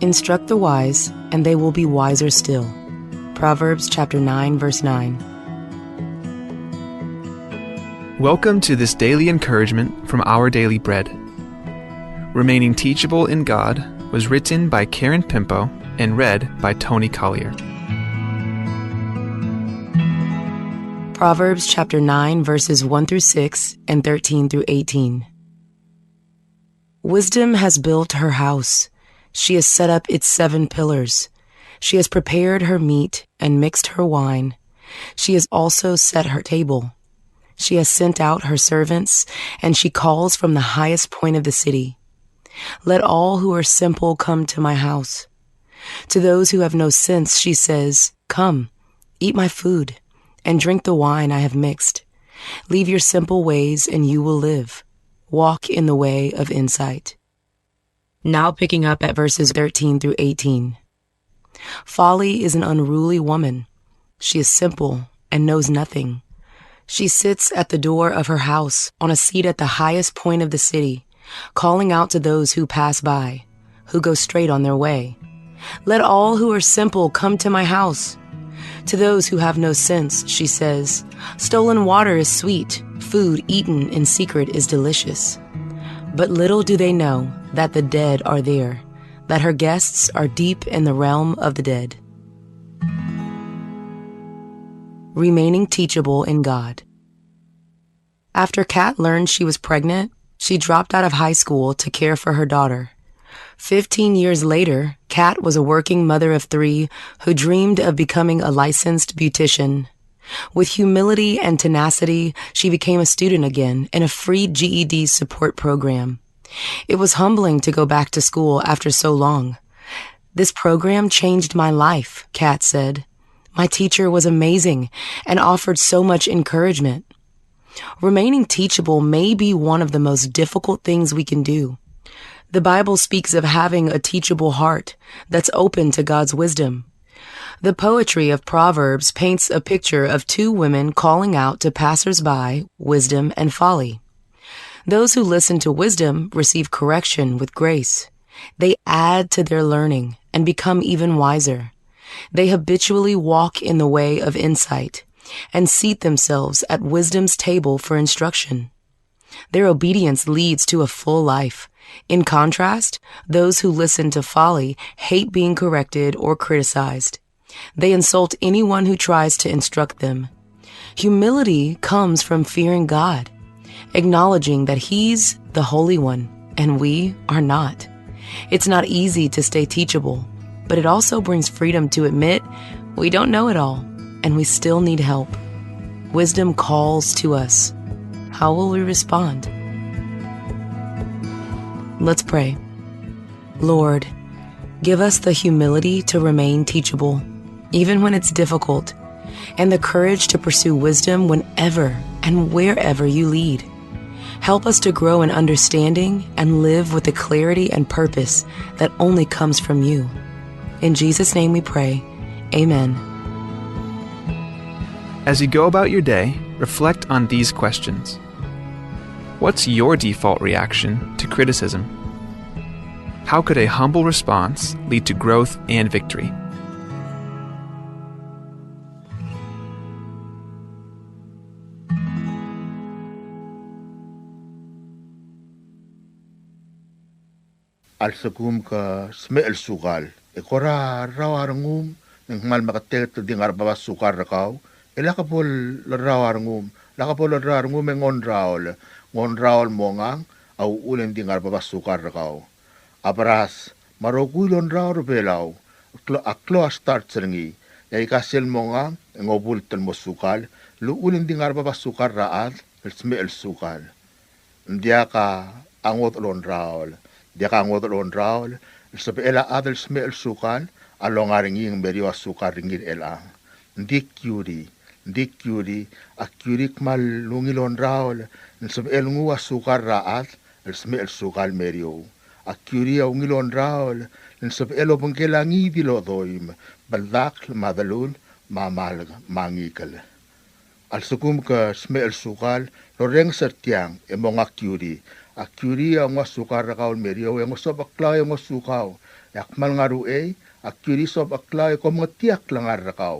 Instruct the wise, and they will be wiser still. Proverbs chapter 9, verse 9. Welcome to this daily encouragement from Our Daily Bread. Remaining Teachable in God was written by Karen Pimpo and read by Tony Collier. Proverbs chapter 9, verses 1 through 6 and 13 through 18. Wisdom has built her house. She has set up its 7 pillars. She has prepared her meat and mixed her wine. She has also set her table. She has sent out her servants, and she calls from the highest point of the city. Let all who are simple come to my house. To those who have no sense, she says, "Come, eat my food, and drink the wine I have mixed. Leave your simple ways, and you will live. Walk in the way of insight." Now picking up at verses 13 through 18. Folly is an unruly woman. She is simple and knows nothing. She sits at the door of her house on a seat at the highest point of the city, calling out to those who pass by, who go straight on their way. Let all who are simple come to my house. To those who have no sense, she says, stolen water is sweet, food eaten in secret is delicious. But little do they know that the dead are there, that her guests are deep in the realm of the dead. Remaining teachable in God. After Kat learned she was pregnant, she dropped out of high school to care for her daughter. 15 years later, Kat was a working mother of 3 who dreamed of becoming a licensed beautician. With humility and tenacity, she became a student again in a free GED support program. It was humbling to go back to school after so long. "This program changed my life," Kat said. "My teacher was amazing and offered so much encouragement." Remaining teachable may be one of the most difficult things we can do. The Bible speaks of having a teachable heart that's open to God's wisdom. The poetry of Proverbs paints a picture of 2 women calling out to passers-by wisdom and folly. Those who listen to wisdom receive correction with grace. They add to their learning and become even wiser. They habitually walk in the way of insight and seat themselves at wisdom's table for instruction. Their obedience leads to a full life. In contrast, those who listen to folly hate being corrected or criticized. They insult anyone who tries to instruct them. Humility comes from fearing God, acknowledging that He's the Holy One and we are not. It's not easy to stay teachable, but it also brings freedom to admit we don't know it all and we still need help. Wisdom calls to us. How will we respond? Let's pray. Lord, give us the humility to remain teachable, even when it's difficult, and the courage to pursue wisdom whenever and wherever you lead. Help us to grow in understanding and live with the clarity and purpose that only comes from you. In Jesus' name we pray. Amen. As you go about your day, reflect on these questions. What's your default reaction to criticism? How could a humble response lead to growth and victory? Alsagum ka smel sukal. Ekora rawarangum ng mal makatet di ngarba sukar rakaw. Elakapol rawarangum. Lakapol rawarangum ngon raul mongang au ulen di ngarba sukar rakaw. Aparas marogulon raur belaw. Aklo start serengi. Yai kasil mongang ngobul tel mosukal. Lu ulen di ngarba sukar raat smel sukal. Ndia ka angot lon raul. Dia ka ngot lon raul. Sabi ela adel smel sukal, along aringing beriwa sukar ringin ela. Ndik yuri, akurik mal lungilon raul, sabi el nguwa sukar raat, el smel sukal merio. Akuri au ngilon raul, sabi elo bangkelangi dilodoim, baldak madalun, mamal mangikal. Al sukum ka smel sukal, loreng sertiang, emong akuri. Akuri ang sukar rakaw merio, ang sobaklaw ang sukaw, Yakmal nga ruay, akuri sob aklaw ko mga tiyak lang arakaw.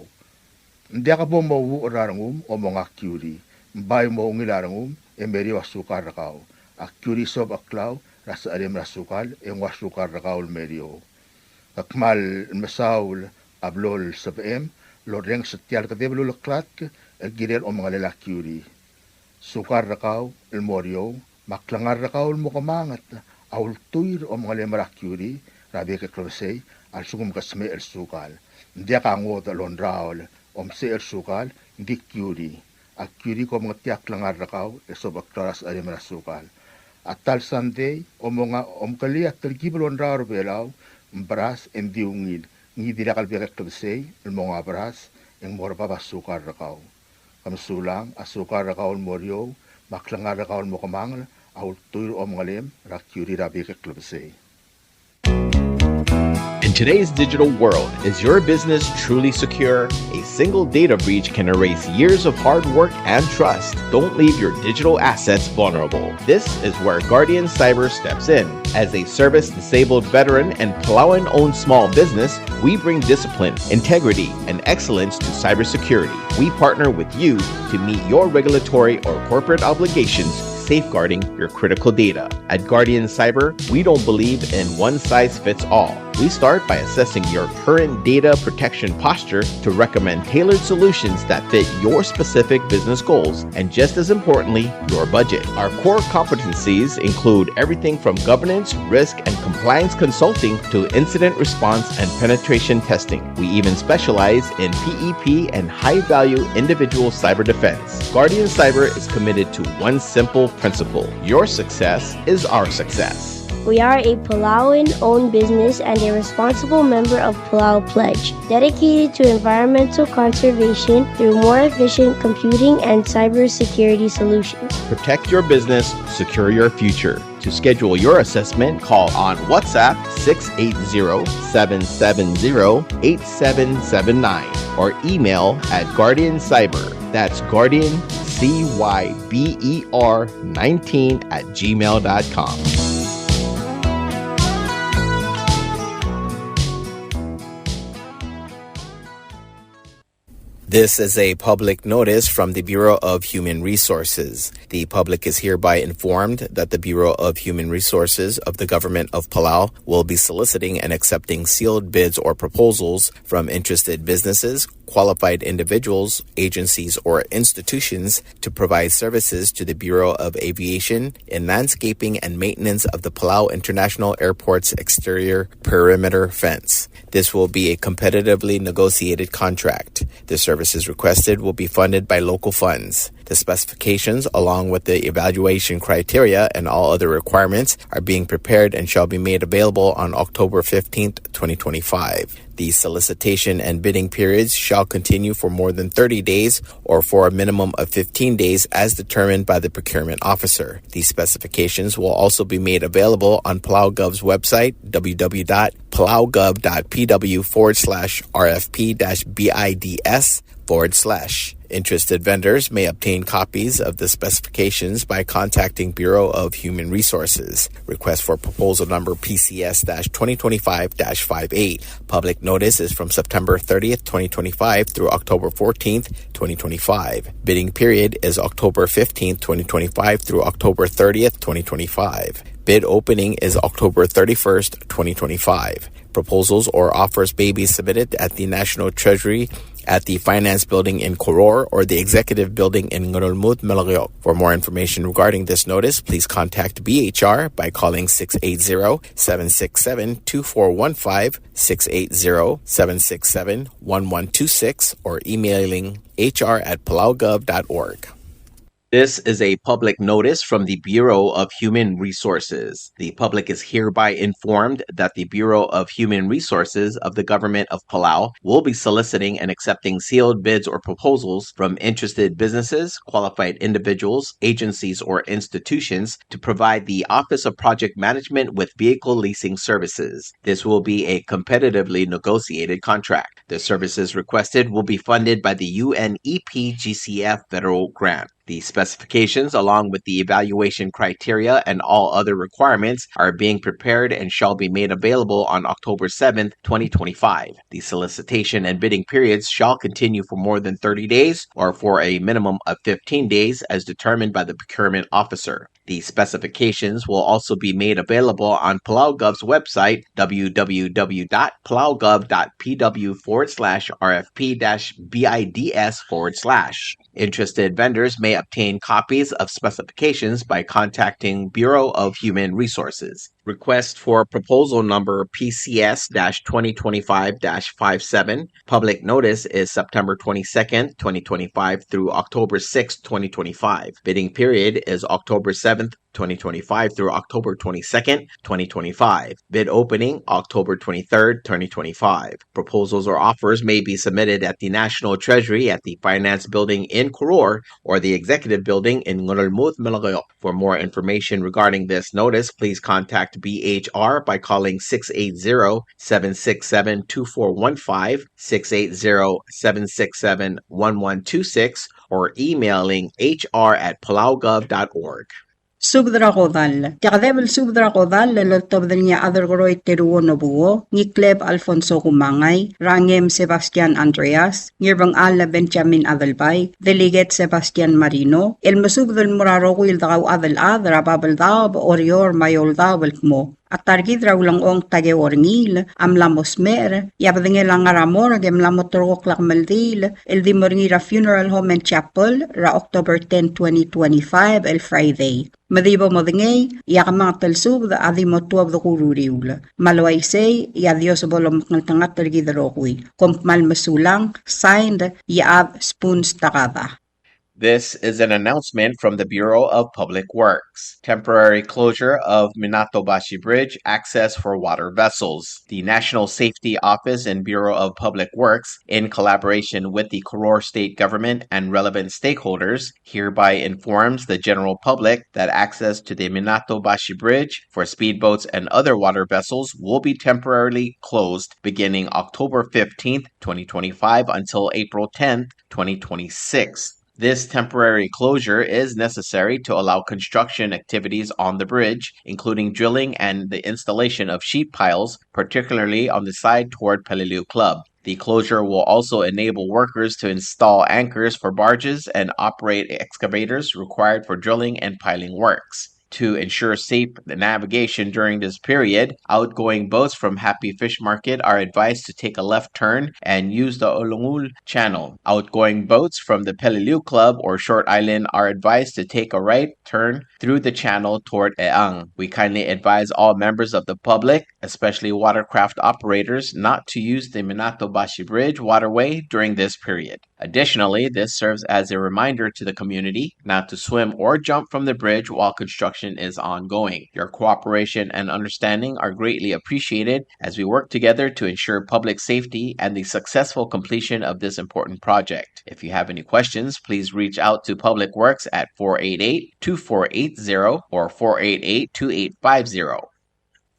Hindi ka po mauurarangum o mga akuri. Mbay mo ngilarangum, meri wasukar rakaw. Akuri sob aklaw, rasa alim rasukal, wasukar rakaw merio. Kakmal masaul ablol sa PM, loreng setial katiblo laklat, girer o mga lalakuri. Sukar rakaw, morio, maklangar rakaw mo kamangat, awul tuyr o mga lemarakuri, rabi ka klosay, al sungum kasme el sukal. Hindi ka ngot alon raul, se el sukal, hindi kyuri. At kyuri ko mga tiyak langar rakaw, sob aklaras alim rasukal. At tal Sunday, o mga kaliyak talgibalon raul belaw, beras en diungid, ngi dilakal biyak klosay, el mga beras, yang morba sukar rakaw. Kamsulang, asukar rakaw morio, maklangar rakaw mo kamangal, awul tuyr o mga lem, rakyuri rabi ka klosay. In today's digital world, is your business truly secure? A single data breach can erase years of hard work and trust. Don't leave your digital assets vulnerable. This is where Guardian Cyber steps in. As a service-disabled veteran and Palauan-owned small business, we bring discipline, integrity, and excellence to cybersecurity. We partner with you to meet your regulatory or corporate obligations, safeguarding your critical data. At Guardian Cyber, we don't believe in one-size-fits-all. We start by assessing your current data protection posture to recommend tailored solutions that fit your specific business goals and, just as importantly, your budget. Our core competencies include everything from governance, risk, and compliance consulting to incident response and penetration testing. We even specialize in PEP and high-value individual cyber defense. Guardian Cyber is committed to one simple principle: your success is our success. We are a Palauan-owned business and a responsible member of Palau Pledge, dedicated to environmental conservation through more efficient computing and cybersecurity solutions. Protect your business, secure your future. To schedule your assessment, call on WhatsApp 680-770-8779 or email at Guardian Cyber. That's Guardian, CYBER 19@gmail.com. This is a public notice from the Bureau of Human Resources. The public is hereby informed that the Bureau of Human Resources of the Government of Palau will be soliciting and accepting sealed bids or proposals from interested businesses, qualified individuals, agencies, or institutions to provide services to the Bureau of Aviation in landscaping and maintenance of the Palau International Airport's exterior perimeter fence. This will be a competitively negotiated contract. The services requested will be funded by local funds. The specifications, along with the evaluation criteria and all other requirements, are being prepared and shall be made available on October 15th, 2025. The solicitation and bidding periods shall continue for more than 30 days or for a minimum of 15 days as determined by the procurement officer. These specifications will also be made available on PalauGov's website, www.palaugov.pw/RFP-BIDS/. Interested vendors may obtain copies of the specifications by contacting Bureau of Human Resources. Request for proposal number PCS-2025-58. Public notice is from September 30th, 2025 through October 14th, 2025. Bidding period is October 15th, 2025 through October 30th, 2025. Bid opening is October 31st, 2025. Proposals or offers may be submitted at the National Treasury, at the Finance Building in Koror, or the Executive Building in Ngurulmud, Malagyok. For more information regarding this notice, please contact BHR by calling 680-767-2415, 680-767-1126, or emailing hr@palaugov.org. This is a public notice from the Bureau of Human Resources. The public is hereby informed that the Bureau of Human Resources of the Government of Palau will be soliciting and accepting sealed bids or proposals from interested businesses, qualified individuals, agencies, or institutions to provide the Office of Project Management with vehicle leasing services. This will be a competitively negotiated contract. The services requested will be funded by the UNEP GCF federal grant. The specifications, along with the evaluation criteria and all other requirements, are being prepared and shall be made available on October 7th, 2025. The solicitation and bidding periods shall continue for more than 30 days or for a minimum of 15 days as determined by the procurement officer. The specifications will also be made available on PalauGov's website, www.palaugov.pw/RFP-BIDS/. Interested vendors may obtain copies of specifications by contacting Bureau of Human Resources. Request for proposal number PCS-2025-57. Public notice is September 22nd, 2025 through October 6th, 2025. Bidding period is October 7th, 2025 through October 22nd, 2025. Bid opening October 23rd, 2025. Proposals or offers may be submitted at the National Treasury at the Finance Building in Koror or the Executive Building in Ngurulmud, Malacayo. For more information regarding this notice, please contact BHR by calling 680-767-2415, 680-767-1126, or emailing hr@palaugov.org. Subdra Kodal. Takadebel Subdra Kodal, lelotov niya other goroy teruo no buo, ni Cleb Alfonso Kumangay, Rangem Sebastian Andreas, Ngirbang Ala Benjamin Adalbay, Delegate Sebastian Marino, El Masubdal Muraro Will Daw Adal Adra Babel Dab, Orior Mayol Dawel Mo. At targit raw lang ong tageorngil, amlamos mer, yabadenge lang aramor, gemlamotorok lakmeldil, el dimorngira Funeral Home and Chapel, ra October 10, 2025, el Friday. Madibo modingay, yakamang talsub da adimotuab da kururiul. Malaway say, yadios bolom ng tangat targidarokwi. Kompmal masulang, signed, yaab spoons takada. This is an announcement from the Bureau of Public Works. Temporary closure of Minato-Bashi Bridge access for water vessels. The National Safety Office and Bureau of Public Works, in collaboration with the Koror State Government and relevant stakeholders, hereby informs the general public that access to the Minato-Bashi Bridge for speedboats and other water vessels will be temporarily closed beginning October 15th, 2025 until April 10th, 2026. This temporary closure is necessary to allow construction activities on the bridge, including drilling and the installation of sheet piles, particularly on the side toward Palauan Club. The closure will also enable workers to install anchors for barges and operate excavators required for drilling and piling works. To ensure safe navigation during this period, outgoing boats from Happy Fish Market are advised to take a left turn and use the Olongul Channel. Outgoing boats from the Palauan Club or Short Island are advised to take a right turn through the channel toward Eang. We kindly advise all members of the public, especially watercraft operators, not to use the Minato-Bashi Bridge waterway during this period. Additionally, this serves as a reminder to the community not to swim or jump from the bridge while construction is ongoing. Your cooperation and understanding are greatly appreciated as we work together to ensure public safety and the successful completion of this important project. If you have any questions, please reach out to Public Works at 488-2480 or 488-2850.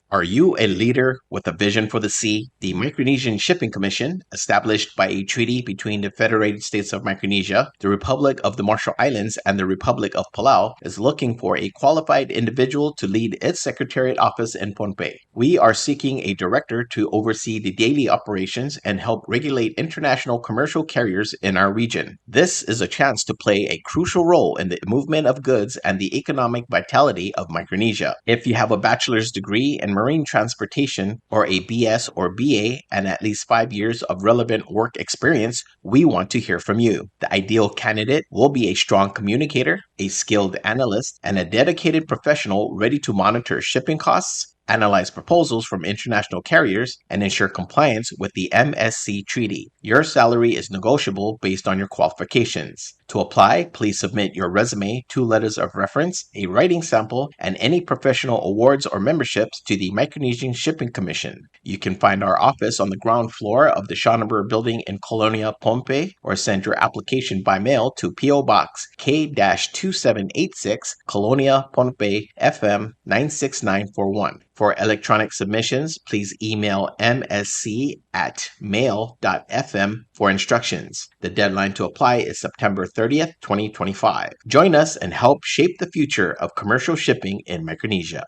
Are you a leader with a vision for the sea? The Micronesian Shipping Commission, established by a treaty between the Federated States of Micronesia, the Republic of the Marshall Islands, and the Republic of Palau, is looking for a qualified individual to lead its Secretariat Office in Pohnpei. We are seeking a director to oversee the daily operations and help regulate international commercial carriers in our region. This is a chance to play a crucial role in the movement of goods and the economic vitality of Micronesia. If you have a bachelor's degree in marine transportation or a BS or BA and at least 5 years of relevant work experience, we want to hear from you. The ideal candidate will be a strong communicator, a skilled analyst, and a dedicated professional ready to monitor shipping costs, analyze proposals from international carriers, and ensure compliance with the MSC Treaty. Your salary is negotiable based on your qualifications. To apply, please submit your resume, 2 letters of reference, a writing sample, and any professional awards or memberships to the Micronesian Shipping Commission. You can find our office on the ground floor of the Schonenberg Building in Colonia, Pohnpei, or send your application by mail to P.O. Box K-2786, Colonia, Pohnpei, FM 96941. For electronic submissions, please email msc at mail.fm for instructions. The deadline to apply is September 30th, 2025. Join us and help shape the future of commercial shipping in Micronesia.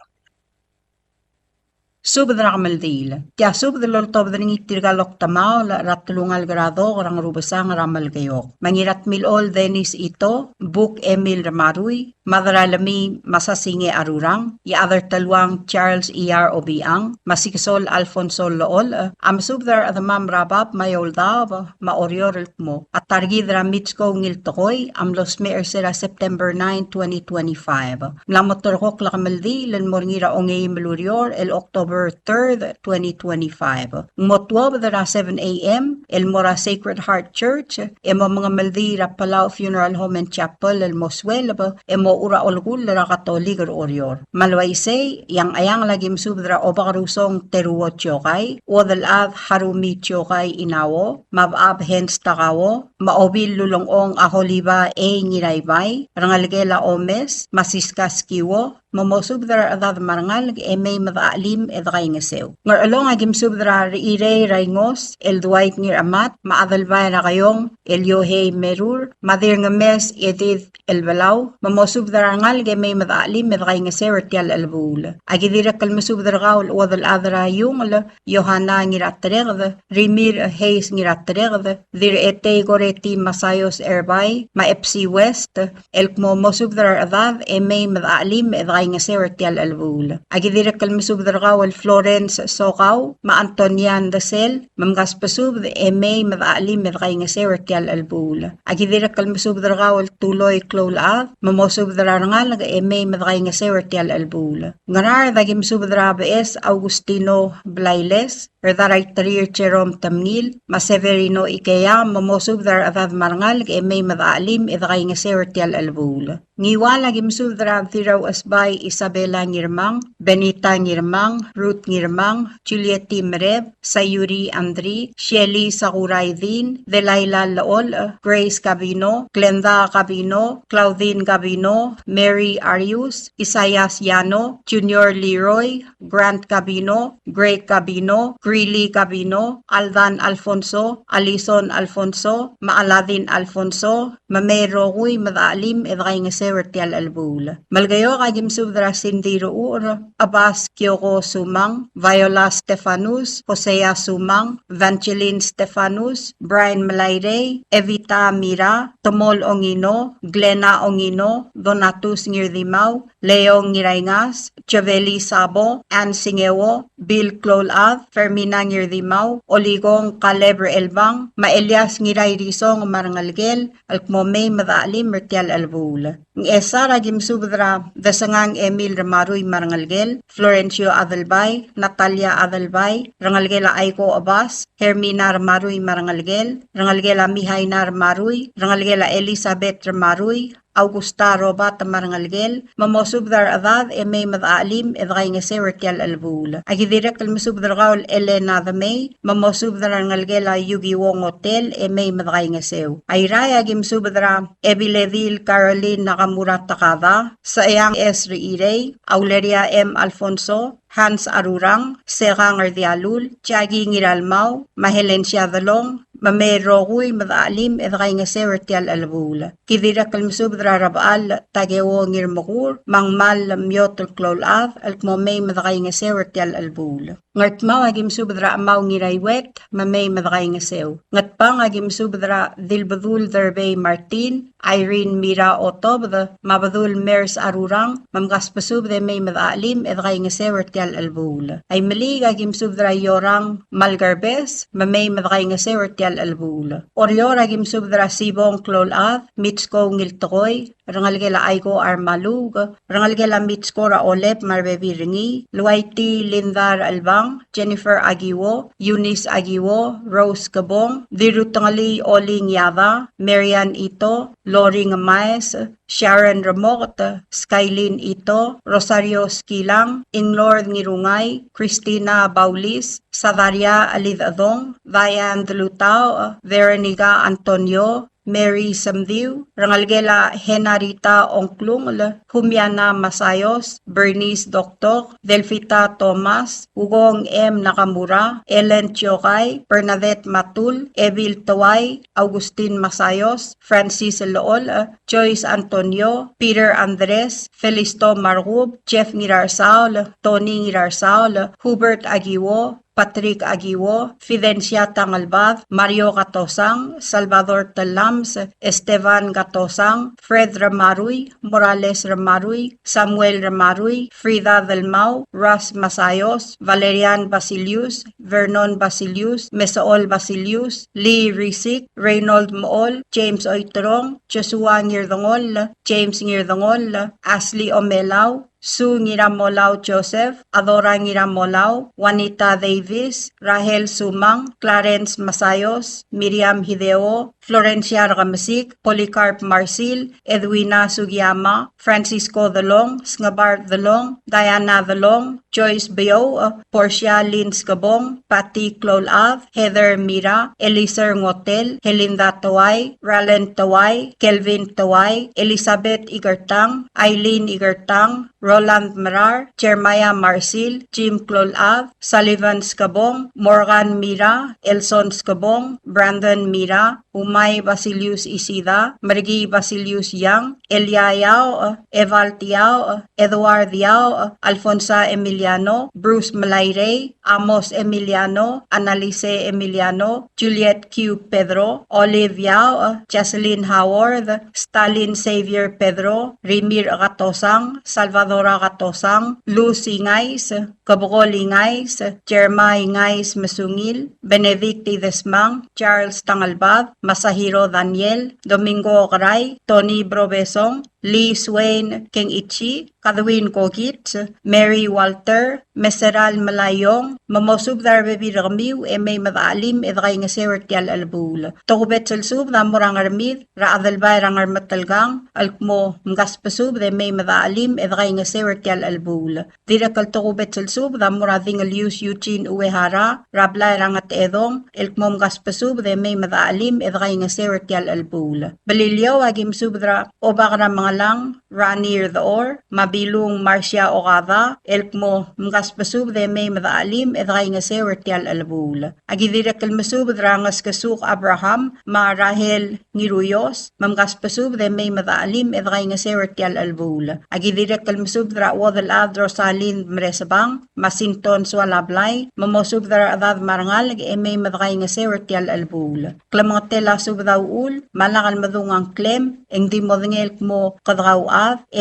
Subad rakamaldil. Kya subad loltob dring itirgalok tamao la ratulungal grado orang rubasang ramal gayok. Mangirat milol denis ito, book Emil Ramarui, madaralami masasinge arurang, other talwang Charles E.R. Obiang, masikisol Alfonso Lool, am subdar adamam rabab mayoldav, maoriorelt mo, at targidra mitsko ngiltokoy, am los meersera September 9, 2025. Mlamotorkok lakamaldi, len morngira ongay melurior, el October 3rd, 2025. Motwab dara 7 a.m. El Mora Sacred Heart Church, emo mga maldira Palau Funeral Home and Chapel, el Moswelab, emo ura olgul dara Katolik orior. Malwaisay, yang ayang lagim subdra obakarusong teruo chokay, odalad harumi chokay inawo, mabab hens takawo, maobil lulongong aholiba ngiraybay, rangalgela omes, masiskas kiwo, mamosubdra adad marangal emay madaalim edgay ngasew. Ngar along agim subdra ire raingos el Dwight ngir amat maadalbay na kayong el Yohei Merur madir ngames edith el Balaw mamosubdra ngal emay madaalim edgay ngasew ertial albul. Agidira kalmasubdra gaul wadal adra yung Yohana ngir atregd Rimir Hayes ngir atregd dir etay goreti masayos erbay ma FC West el mamosubdra adad emay madaalim edgay nga sertial albul. Agidira kalmasubdra el Florence Sokaw, ma Antonian Dasel, mamgas pasub de emay madaalim medgay nga sertial albul. Agidira kalmasubdra el Tuloy Klolad, mamosubdra ngal nga emay medgay nga sertial albul. Ngarar dagim subdra BS Augustino Blailes, erdaray tarir Jerome Tamngil, ma Severino Ikea, mamosubdra adad marangal nga emay madaalim edgay nga sertial albul. Ngiwala gimsudra tiraw asbay Isabela Ngirmang, Benita Ngirmang, Ruth Ngirmang, Juliette Mereb, Sayuri Andri, Shelly Sakuraydin, Delilah Laol, Grace Cabino, Glenda Cabino, Claudine Cabino, Mary Arius, Isayas Yano, Junior Leroy, Grant Cabino, Gray Cabino, Greeley Cabino, Aldan Alfonso, Alison Alfonso, Maaladin Alfonso, Mamero Huy Madaalim edgay nga sertial albul. Malgayo kagim subdra Cindy Ruur, Abbas Kyoko Sumang, Viola Stefanus, Hosea Sumang, Vangeline Stefanus, Brian Malayre, Evita Mira, Tomol Ongino, Glena Ongino, Donatus Ngirdimaw, Leo Ngirayngas, Chaveli Sabo, Ann Singewo, Bill Clolad, Fermina Ngirdimaw, Oligong Calebre Elbang, Maelias Ngiray Risong Marangalgel, Alkmomay Madaalim Mertial Albul. Ng Esara Jim Subdra, Dasangang Emil Ramaruy Marangalgel, Florencio Adalbay, Natalia Adalbay, Rangalgela Aiko Abbas, Hermina Ramaruy Marangalgel, Rangalgela Mihayna Ramaruy, Rangalgela Elizabeth Ramaruy, Augusta Robat Marangalgel, mamosubdar adad emay madaalim edgay nga sertial albul. Agidira kalmasubdar gaul Elena Damay, mamosubdar ngalgela Yugi Wong Hotel emay madagay nga sew. Ayray agim subdra Ebiledil Caroline Nakamura Takada, Sayang Esri Irey, Auleria M. Alfonso, Hans Arurang, Serang Ardialul, Tiagi Ngiralmaw, Mahelencia Dalong, Mamero Huy madaalim edgay nga sertial albul. Kidira kalmasubdra Rabal Tagewo Ngirmakur, Mangmal Myotol Klolad, Alkmomay madagay nga sertial albul. Ngatmaw agim subdra amaw ngiraywet, mamay madagay nga sew. Ngatpang agim subdra Dilbadul Derbey Martin, Irene Mira Otobda, Mabadul Mers Arurang, Mamgaspasubde may madaalim edgay nga sertial albul. Ay malig agim subdra Yorang Malgarbes, mamay madagay nga sertial albul. Oryor agim subdra Sibong Klolad, Mitsko Ngiltokoy, Rangalgela Aiko Armalug, Rangalgela Mitskora Olep Marbebiringi, Luwaiti Lindar Albang, Jennifer Agiwo, Eunice Agiwo, Rose Gabong, Dirutangali Oling Yava, Marian Ito, Loring Maes, Sharon Ramot, Skylin Ito, Rosario Skilang, Inglord Ngirungay, Christina Baulis, Savaria Alidadong, Diane Delutao, Veronica Antonio, Mary Samdiw, Rangalgela Henarita Onklung, Humiana Masayos, Bernice Doktok, Delfita Thomas, Ugong M. Nakamura, Ellen Tiokay, Bernadette Matul, Evil Taway, Augustin Masayos, Francis Lool, Joyce Antonio, Peter Andres, Felisto Marhub, Jeff Ngirarsaul, Tony Ngirarsaul, Hubert Agiwo, Patrick Agiwo, Fidencia Tangalbaz, Mario Gatosang, Salvador Talams, Esteban Gatosang, Fred Ramaruy, Morales Ramaruy, Samuel Ramaruy, Frida Delmau, Ras Masayos, Valerian Basilius, Vernon Basilius, Mesaol Basilius, Lee Risik, Reynold Mool, James Oitrong, Joshua Ngirdongol, James Ngirdongol, Ashley Omelao, Sue Ngiramolao Joseph, Adora Ngiramolao, Juanita Davis, Rahel Sumang, Clarence Masayos, Miriam Hideo, Florencia Ramasik, Polycarp Marcil, Edwina Sugiyama, Francisco Delong, Sngabar Delong, Diana Delong, Joyce Bio, Portia Lynn Skabong, Patty Clolav, Heather Mira, Eliser Ngotel, Helinda Taway, Ralen Taway, Kelvin Taway, Elizabeth Igartang, Eileen Igartang, Roland Marar, Jeremiah Marcil, Jim Clolav, Sullivan Skabong, Morgan Mira, Elson Skabong, Brandon Mira, Umay Basilius Isida, Margie Basilius Yang, Elia Yao, Eval Tiao, Edward Yao, Alfonsa Emiliano, Bruce Malayre, Amos Emiliano, Annalise Emiliano, Juliet Q. Pedro, Olive Yao, Jocelyn Howard, Stalin Xavier Pedro, Rimir Gatosang, Salvadora Gatosang, Lucy Ngais, Kabukol Ngais, Jeremiah Ngais Masungil, Benedicti Desmang, Charles Tangalbab, Masahiro Daniel, Domingo Garay, Tony Brobesong, Lee Swain Kengichi, Kadwin Kogit, Mary Walter, Meseral Malayong, Mamosub Darbebi Ramiw, May Madalim, Edray Ngasewer Tial Albul. Tokubet Selsub, Damurang Armid, Raadalbay Rangar Matalgang, Alkmo, Mgaspasub, de May Madalim, Edray Ngasewer Tial Albul. Dirakal Tokubet Selsub, Damurading Alius Eugene Uehara, Rablay Rangat Edong, Elkmo Mgaspasub, de May Madalim, Edray Ngasewer Tial Albul. Balilyo, Agim Subdra, Obakra mga lang, Ranir the Or, Mabilung Marcia Ogava, Elkmo Mgaspasub de May Madaalim, Edray Ngasewer Tial Albul. Agidirak Masub Drangas Kasuk Abraham, Ma Rahel Ngiruyos, Mamgaspasub de May Madaalim, Edray Ngasewer Tial Albul. Agidirak Masub Dra Wadal Adro Salin Mresabang, Masinton Swalablay, Mamosub Dra Adad Marangal, May Madray Ngasewer Tial Albul. Klamangatela Subdaul, Malakal Madungang Klem, Engdi Modingel mo kadraw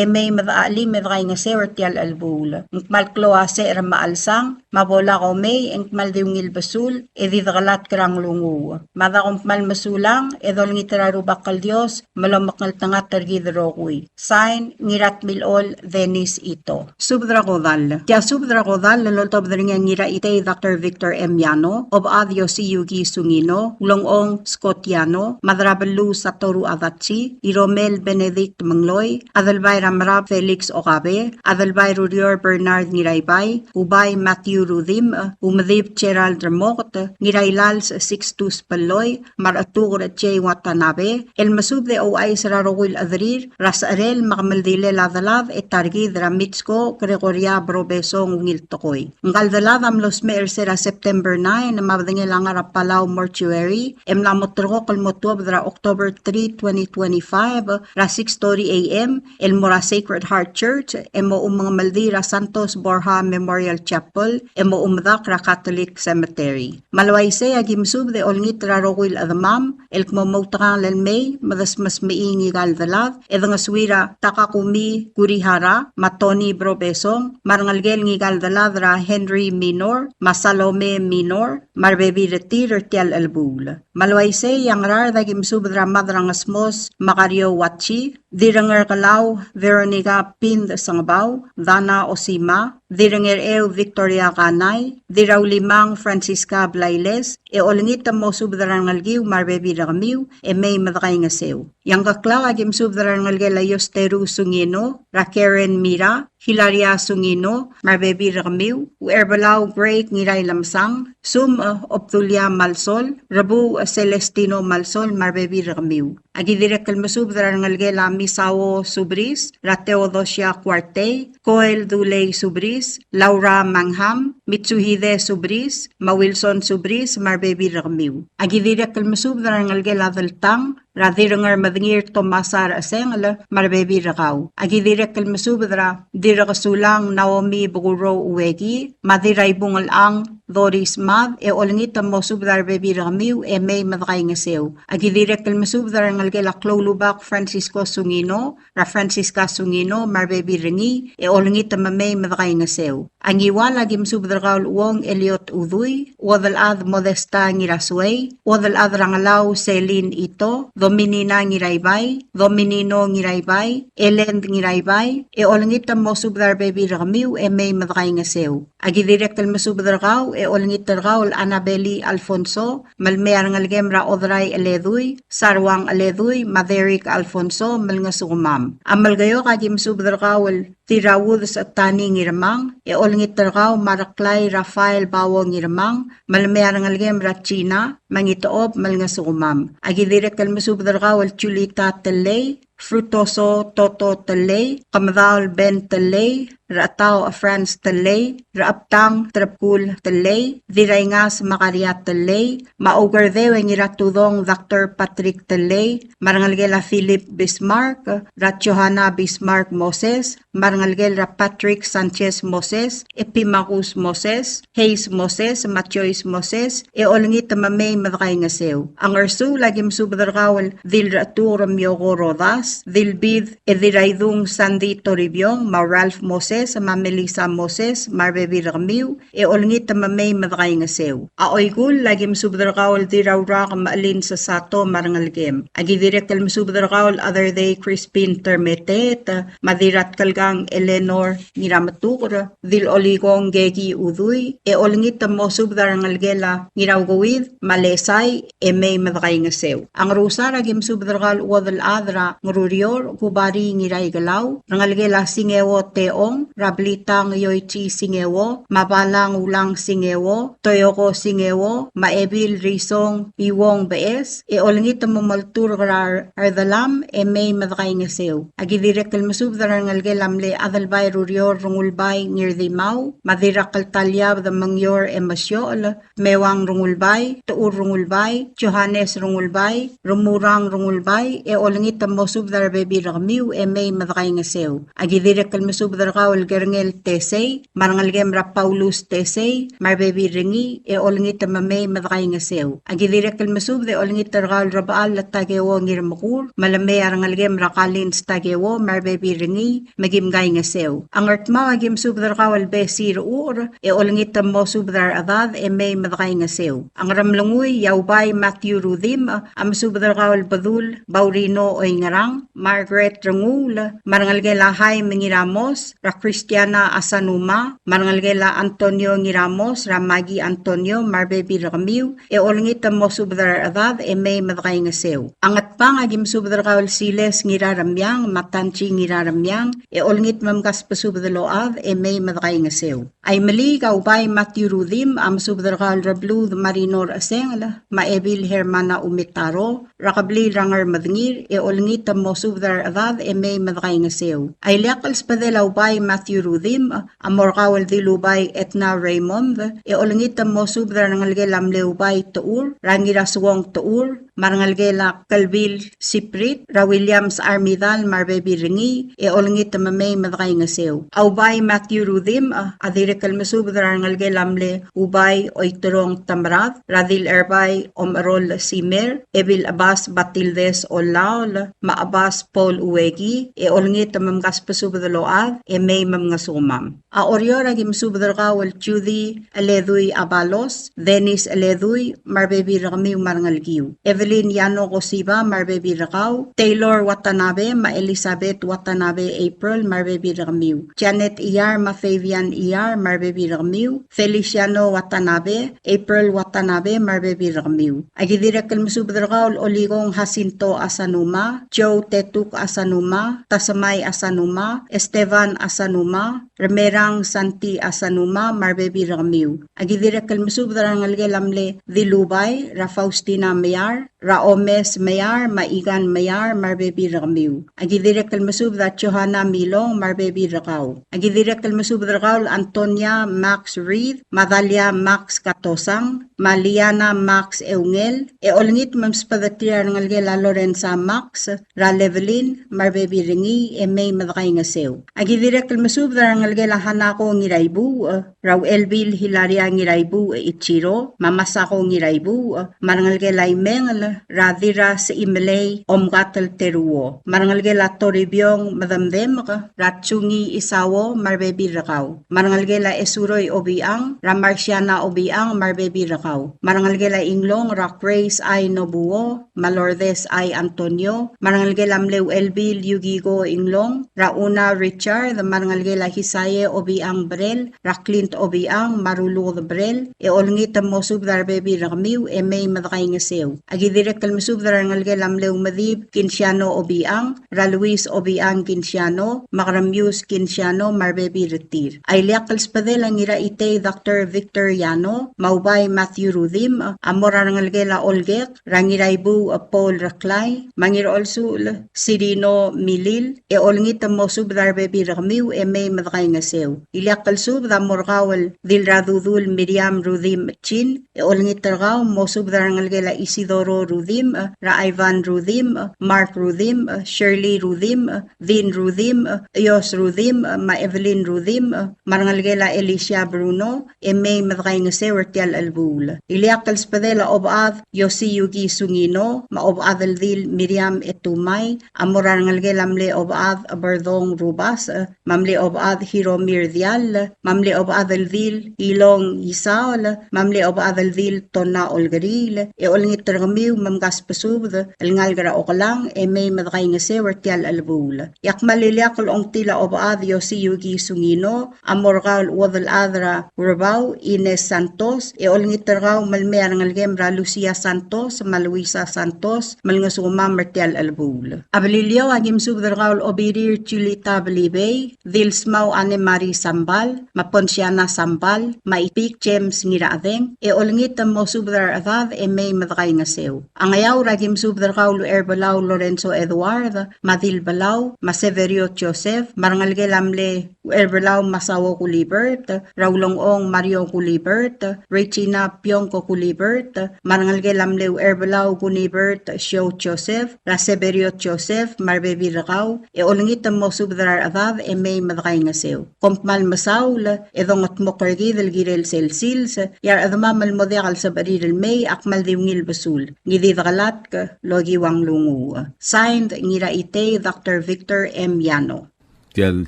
may madaalim medray nga sewer tial albul. Ngmal kloa se maalsang, mabola ko may ngmal diungil basul, edidgalat krang lungu. Mada kumpmal masulang, edol ngitiraru bakal Dios, malamakal tangat targidrokoy. Sign, ngirat milol, Venice ito. Subdra kodal. Tia subdra kodal, laloltob nga ngira ite Dr. Victor M. Yano, of Adio si Yugi Sungino, Ulongong Scotiano, Madrabalu Satoru Adatsi, Iromel Benedict Mangloy, Adalbay Ramrab Felix Okabe, Adalbay Rudior Bernard Ngiraybay, Ubay Matthew Rudim, Umadib Gerald Ramot, Ngiraylals Sixtus Paloy, Maratugur J. Watanabe, El Masub de O.I. Sararowil Adrir, Rasarel Makamaldile Ladalav, et Targid Ramitsko, Gregoria Brobesong Ngiltokoy. Ngaldalav am los Mer sera September 9, Mabdingelangar Palau Mortuary, Emlamotro Kalmotuab dra October 3, 2025, ra 6:30 a.m. El Mora Sacred Heart Church, emo mga Maldira Santos Borja Memorial Chapel, emo umdak ra Catholic Cemetery. Malwayse agimsub de olngit ra Rowil Adamam, el kmomotang lalmay, madas mas maingi galdalav, edang aswira Takakumi Gurihara, Matoni Brobesong, marangalgel ngi galdalav ra Henry Minor, Masalome Minor, marbebi retir tial albul. Malwayse yang rar dagimsub dra madrang asmos, Makario Wachi, Dirangar Kalaw, Veronica Pind Sangbaw, Dana Osima, Diranger Victoria Kanay, diraw limang Francisca Blailes, olingit mo subdaran ngalgiw marbebi rakamiw, may madakay nga sew. Yang kaklaw agim subdaran ngalgay layos teru sungino, Rakeren Mira, Hilaria Sungino, marbebi rakamiw, Erbalaw Great Ngiray Lamsang, Sum Optulia Malsol, Rabu Celestino Malsol, marbebi rakamiw. Agidirek kalmasubdaran ngalgay lami sawo subris, Rateodosia Cuarte, Coel Duley Subris, Laura Mangham, Mitsuhide Subris, Mawilson Subris, marbebi rakamiw. Agidirek kalmasubdaran ngalgay ladaltang, Radirangar madingir Tomasar Asengala, marbebi rakaw. Agidirek kalmasubdra, dirakasulang Naomi Buguro Uwegi, madiray bungal ang Doris Mad, olingit mo subdar bebi rakamiw, may madakay nga sew. Agidirek kalmasubdra ngalgay laklaw lubak Francisco Sungino, Francisca Sungino, marbebi ringi, olingit may madakay nga sew. Ang iwala gim subdrakaw uwong Eliot Uduy, wadalad Modesta Ngirasway, wadalad Rangalaw Celine Ito, Dominina Ngiraybay, Dominino Ngiraybay, Elend Ngiraybay, olingit mo subdar bebi rakamiw, may madakay nga sew. Agidirek kalmasubdrakaw, olingit tarkaw Annabeli Alfonso, malmear ngalgemra Odray Aleduy, Sarwang Aleduy, Maverick Alfonso, malngasumam. Amal gayo kagim subdrakaw tirawud sa tani ngiramang, olingit tarkaw Maraklay Rafael Bawo ngiramang, malmear ngalgemra China, mangitoob malngasumam. Agidirek kalmasubdrakaw Chulita Telay, Frutoso Toto Telay, Kamadal Ben Telay, Raataw Franz Telay, Raaptang Trapkul Telay, Dirayngas Makaria Telay, Maugardew Ngiratudong Dr. Patrick Telay, Marangalgela Philip Bismarck, Ratjohanna Bismarck Moses, Marangalgela Patrick Sanchez Moses, Epimacus Moses, Hayes Moses, Matthews Moses, olingit mamay madakay nga sew. Ang arsu lagim subdarkawal dil Ratur Miyoko Rodas, Dilbid Ediraydung Sandy Toribyong, Ralph Moses, Melissa Moses, marbebi rakamiw, olingit mamay madakay nga sew. Aoygul lagim subdarkawal dirawra maalin sa sato marangalgem. Agidirek kalm subdarkawal other day Crispin Termetet, madirat kalgang Eleanor Ngiramatukura, dil oligong Gegi Uduy, olingit mo subdarangalgela Ngirawgawid, Malesay, may madakay nga sew. Ang rusa lagim subdarkawal wadal adra ngururior, kubari ngiray galaw, rangalgela singewo teong, Rablitang Yoichi Singewo, Mabalang Ulang Singewo, Toyoko Singewo, Maebil Risong Iwong Bees, olingit mo maltur rar ardalam, may madakay nga sew. Agidirek kalmasubdaran ngalgelamle adalbay rurior rungulbay ngirdimaw, madirak kaltalyab da mangyor emasyol, mewang rungulbay, tuur rungulbay, Johannes rungulbay, rumurang rungulbay, olingit mo subdar bebi rakamiw, may madakay nga sew. Agidirek kalmasubdar Gerngel Tesey, Marangalgemra Paulus Tesey, marbebi ringi, olingit mamay madakay nga sew. Agidirek kalmasubde olingit targal rabaal at tagewo ngirmakur, malamay arangalgemra kalins tagewo, marbebi ringi, magimgay nga sew. Ang artma agim subdar kawal besir ur, olingit mo subdar adad, may madakay nga sew. Ang ramlanguy, yaubay Matthew Rudim, subdar kawal badul, Baurino oy ngarang, Margaret Rangul, Marangalgela Mengiramos, Cristiana Asanuma, Marangalgela Antonio Ngiramos, Ramagi Antonio, marbebi rakamiw, olingit mo subdar adad, may madakay nga sew. Angat pang agim subdar kawal siles ngiraramyang, matanchi ngiraramyang, olingit mamkas pasubdaload, may madakay nga sew. Ay mali kaubay Matthew Rudim, subdar kawal Rablu Marinor Asengala, Maebil Hermana Umitaro, Rakabli Rangar Madngir, olingit mo subdar adad, may madakay nga sew. Ay liakals padelaw bay Matthew Rudim, amor kawal dilubay Etna Raymond, olingit mo subdar nangalgelam leubay tuur, rangiraswong tuur, marangalgela Calvil Siprit, Ra Williams Armidal, marbebi ringi, olingit mamay madakay nga sew. Aubay Matthew Rudim, adirikal masubdar nangalgelam le ubay oiturong tamrat, Radil Erbay Omarol Simer, Ebil Abbas Batildes Olaol, Maabas Paul Uwegi, olingit mamgas pasubdaload, may mga sumam. Aoryor agim subdar kawal Judy Aleduy Abalos, Dennis Aleduy, marbebi rakamiw marangalgiw. Evelyn Yano Kosiba, Marbebi Rakaw, Taylor Watanabe, Ma Elizabeth Watanabe April, Marbebi Rakamiw, Janet Iyar, Ma Fabian Iyar, Marbebi Rakamiw, Feliciano Watanabe, April Watanabe, Marbebi Rakamiw. Agidira kalmusub Rakaw, Oligong Jacinto Asanuma, Joe Tetuk Asanuma, Tasamay Asanuma, Esteban Asanuma, Remerang Santi Asanuma, Marbebi Rakamiw. Agidira kalmusub Rangalge Lamle, Dilubay, Faustina Mayar, Raomes Mayar, Maigan Mayar, Marbebi Rakamiw. Agidira kalmasub da Johanna Milong, Marbebi Rakaw. Agidira kalmasub Rakaw, Antonia Max Reed, Madalia Max Katosang, Maliana Max Eungel, Olngit Mamspadatira Ngalgela Lorenza Max, Ra Levelin, Marbebi Ringi, May Madakay Ngasew. Agidira kalmasub da Ngalgela Hanako Ngiraibu, Raw Elbil Hilaria Ngiraibu, Ichiro, Mamasako Ngiraibu, Marangalge Laimeng, Radira sa Imelay, Omgatal Teruo. Marangalge la Toribyong Madamdem, Ratsungi Isawo, Marbebi Rakaw. Marangalge la Esuroy Obiang, Ramarsiana Obiang, Marbebi Rakaw. Marangalge la Inglong, Rakrace Ay Nobuo, Malordes Ay Antonio. Marangalge la Mlew Elbil Yugigo Inglong, Rauna Richard, Marangalge la Hisaye Obiang Brel, Raklint Obiang, Marulu Brel, Olngit Mosub Darbebi Rakamiw, May Madakay Ngasew. Agidira kalmusub Rangalge Lamlew Madib, Kinsiano Obiang, Raluis Obiang Kinsiano, Makramius Kinsiano, Marbebi Retir. Ayliak kalspadel ang ira ite Dr. Victor Yano, Maubay Matthew Rudim, Amora Rangalge La Olgek, Rangiraibu Paul Raklay, Mangir Olsul, Sirino Milil, Olngit Mosub Darbebi Rakamiw, May Madakay Ngasew. Iliak kalsub da Morgawal, Dilradudul Miriam Rudim Chin, Olngit Targaw, Mosub Rangalge La Isidoro Rudim, Ra Ivan Rudim, Mark Rudim, Shirley Rudim, Vin Rudim, Yos Rudim, Ma Evelyn Rudim, Marangalgela Alicia Bruno, May Madakay Ngase Wertial Albul. Iliakal Spadela Obad, Yosi Yugi Sungino, Ma Obad Aldil Miriam Etumay, Amorangalgela Mle Obad Bardong Rubas, Mamle Obad Hiromir Dial, Mamle Obad Aldil Ilong Isaol, Mamle Obad Aldil Tona Olgaril, Olngit Targamiw Mamgas Pasub, Alngalgara Okalang, May Madakay Ngase Wertial Albul. Yak maliliakal ong tila Obad Yosi Yugi Sungino, Amorgal Wadal Adra Rabaw, Ines Santos, Olngit Targaw Malmear Ngalgemra Lucia Santos, Maluisa Santos, Malngasuma Mertial Albul. Abililyo agim subdargaw Obirir Chulita Balibay, Dilsmaw Ane Mari Sambal, Maponsiana Sambal, Maipik James Ngiradeng, Olngit mo subdar adad, May Madakay Ngasew. Ang ayaw ragim subdargaw Erbalaw Lorenzo Eduard, Madil Balaw, Maseverio Joseph, Marangalge Lamle Erbalaw Masawo Kulibert, Raulong Mario Kulibert, Regina Pionko Kulibert, Marangalge Lamle Erbalaw Kunibert, Show Joseph, Raseverio Joseph, Marbebi Rakaw, Olngit mo subdar adad, May Madakay Ngasew. Kompmal Masaul, Edongot Mokargi del Girel Selsils, Yar Adama Malmodial sa Bariril May, Akmal Diwngil Basul, Ngididagalat ka, Logi Wang Lungu. Signed, Ngira Ite, Dr. Victor M. Yano. Tial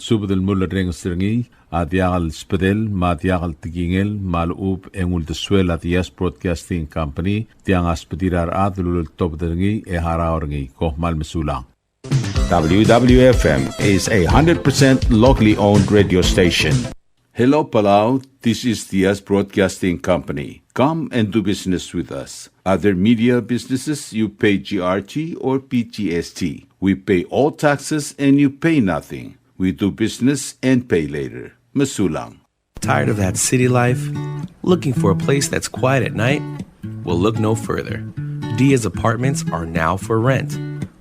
subdel mulla reng stringi, Adiagal Spadel, Madiagal Tigingel, Malup, Engul de Suela, Dias Broadcasting Company, Tiangas Pedirar Adlul Topdringi, Eharaorngi, Kohmal Mesulang. WWFM is a 100% locally owned radio station. Hello, Palau. This is Dias Broadcasting Company. Come and do business with us. Other media businesses, you pay GRT or PGST. We pay all taxes and you pay nothing. We do business and pay later. Masulang. Tired of that city life? Looking for a place that's quiet at night? Well, look no further. Dia's apartments are now for rent.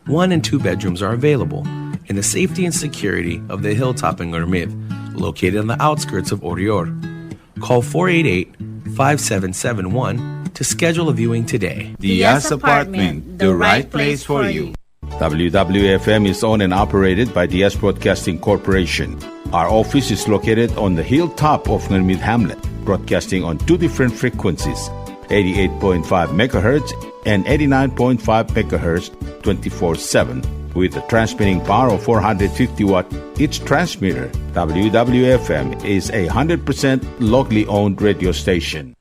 1 and 2 bedrooms are available in the safety and security of the Hilltop in Gurmid, located on the outskirts of Orior. Call 488-5771 to schedule a viewing today. Diaz Apartment, the right place for you. WWFM is owned and operated by Diaz Broadcasting Corporation. Our office is located on the hilltop of Gurmid Hamlet, broadcasting on 2 different frequencies, 88.5 MHz and 89.5 MHz 24/7. With a transmitting power of 450 watt each transmitter, WWFM is a 100% locally owned radio station.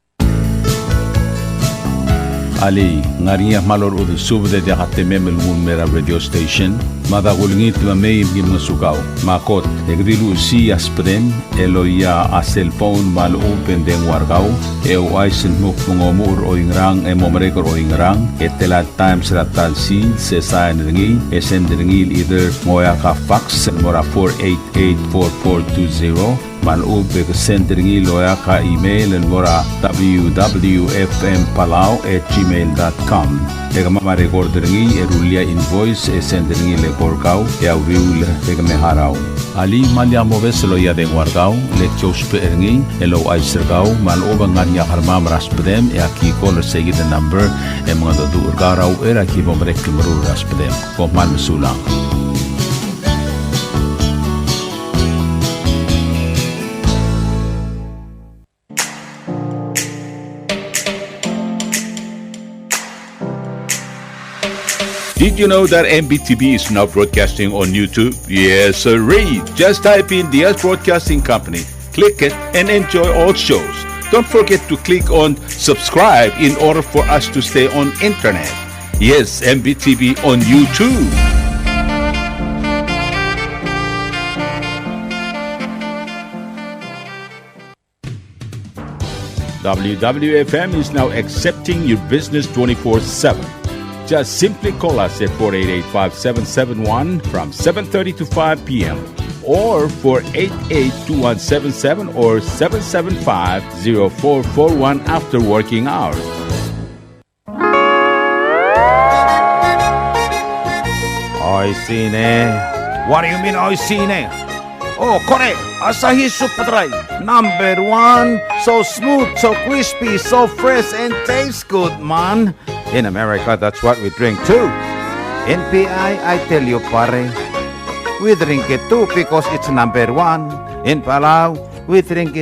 Ali, ngariya malor udu subde de hatemem el mera radio station. Mada gulngit mamay im sugaw. Makot, egdilu si aspren, eloya a cellphone mal open den wargaw. Eo aisen muk mungomur o ingrang momrekor o ingrang. Etelat times ratal si se sain ringi. Esen ringil either moya ka fax mora 4884420. Malub ke sendringi loya ka email mora www.fmpalau@gmail.com. Ega mama recordringi erulia invoice sendringi le korkau ya uriul ega meharau. Ali malia moves loya de wargau le chospe eringi elo aisergau maloba nganya harma raspedem ya ki call segi the number mga do urgarau era ki bomrek mru raspedem ko man sulang. Did you know that MBTV is now broadcasting on YouTube? Yes, sirree. Just type in DS Broadcasting Company, click it, and enjoy all shows. Don't forget to click on subscribe in order for us to stay on internet. Yes, MBTV on YouTube. WWFM is now accepting your business 24/7. Just simply call us at 488-5771 from 7:30 to 5 p.m. or 488-2177 or 775-0441 after working hours. Oi sine. What do you mean oi sine? Oh, correct. Asahi Super Dry. Number 1. So smooth, so crispy, so fresh, and tastes good, man. In America, that's what we drink too. In PI, I tell you, pare, we drink it too because it's number 1. In Palau, we drink it